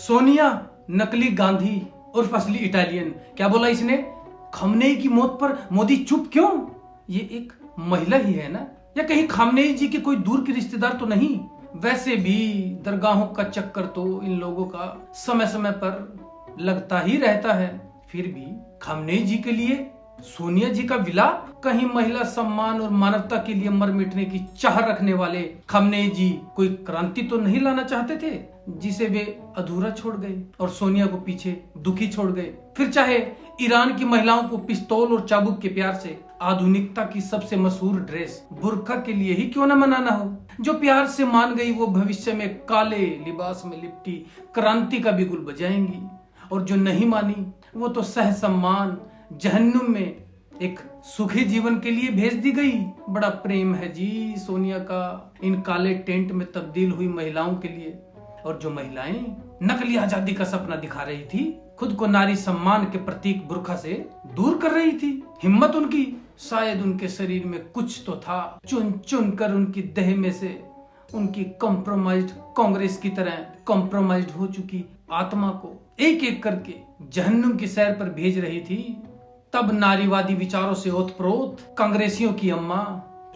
सोनिया नकली गांधी उर्फ असली इटालियन। क्या बोला इसने? खमनेई की मौत पर मोदी चुप क्यों? ये एक महिला ही है ना, या कहीं खमनेई जी के कोई दूर के रिश्तेदार तो नहीं? वैसे भी दरगाहों का चक्कर तो इन लोगों का समय समय पर लगता ही रहता है। फिर भी खमनेई जी के लिए सोनिया जी का विलाप? कहीं महिला सम्मान और मानवता के लिए मर मिटने की चाह रखने वाले खमनेई जी कोई क्रांति तो नहीं लाना चाहते थे, जिसे वे अधूरा छोड़ गए और सोनिया को पीछे दुखी छोड़ गए? फिर चाहे ईरान की महिलाओं को पिस्तौल और चाबुक के प्यार से आधुनिकता की सबसे मशहूर ड्रेस बुर्का के लिए ही क्यों न मनाना हो। जो प्यार से मान गई वो भविष्य में काले लिबास में लिपटी क्रांति का बिगुल बजाएंगी, और जो नहीं मानी वो तो सह सम्मान जहन्नुम में एक सुखी जीवन के लिए भेज दी गई। बड़ा प्रेम है जी सोनिया का इन काले टेंट में तब्दील हुई महिलाओं के लिए। और जो महिलाएं नकली आजादी का सपना दिखा रही थी, खुद को नारी सम्मान के प्रतीक बुर्का से दूर कर रही थी, हिम्मत उनकी, शायद उनके शरीर में कुछ तो था। चुन चुन कर उनकी देह में से उनकी कॉम्प्रोमाइज्ड कांग्रेस की तरह कॉम्प्रोमाइज्ड हो चुकी आत्मा को एक एक करके जहन्नुम की सैर पर भेज रही थी। तब नारीवादी विचारों से ओतप्रोत कांग्रेसियों की अम्मा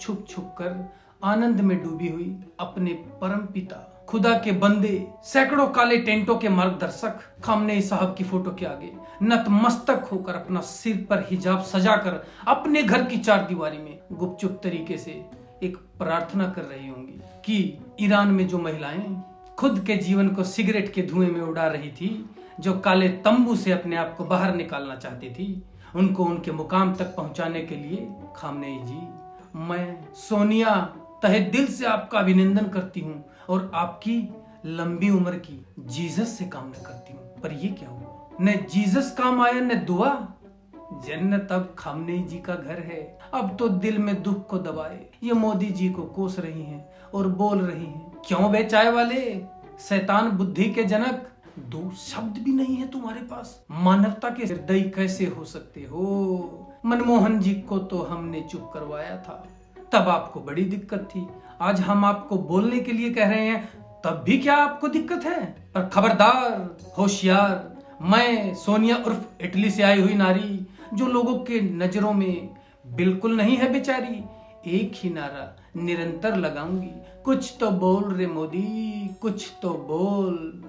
छुप छुप कर आनंद में डूबी हुई अपने परम पिता खुदा के बंदे सैकड़ों काले टेंटों के मार्गदर्शक खमनेई साहब की फोटो के आगे नतमस्तक होकर अपना सिर पर हिजाब सजाकर अपने घर की चार दीवारी में गुपचुप तरीके से एक प्रार्थना कर रही होंगी कि ईरान में जो महिलाएं खुद के जीवन को सिगरेट के धुएं में उड़ा रही थी, जो काले तंबू से अपने आप को बाहर निकालना चाहती थी, उनको उनके मुकाम तक पहुंचाने के लिए खमनेई जी, मैं सोनिया तहे दिल से आपका अभिनंदन करती हूँ और आपकी लंबी उम्र की जीसस से कामना करती हूँ। पर ये क्या हुआ? न जीसस काम आया न दुआ। जन्नत अब खमनेई जी का घर है। अब तो दिल में दुख को दबाए ये मोदी जी को कोस रही हैं और बोल रही हैं, क्यों बे चाय वाले, शैतान बुद्धि के जनक, दो शब्द भी नहीं है तुम्हारे पास, मानवता के हृदय कैसे हो सकते हो? मनमोहन जी को तो हमने चुप करवाया था, तब आपको बड़ी दिक्कत थी। आज हम आपको बोलने के लिए कह रहे हैं, तब भी क्या आपको दिक्कत है? पर खबरदार, होशियार, मैं सोनिया उर्फ इटली से आई हुई नारी, जो लोगों के नजरों में बिल्कुल नहीं है बेचारी, एक ही नारा निरंतर लगाऊंगी, कुछ तो बोल रे मोदी, कुछ तो बोल।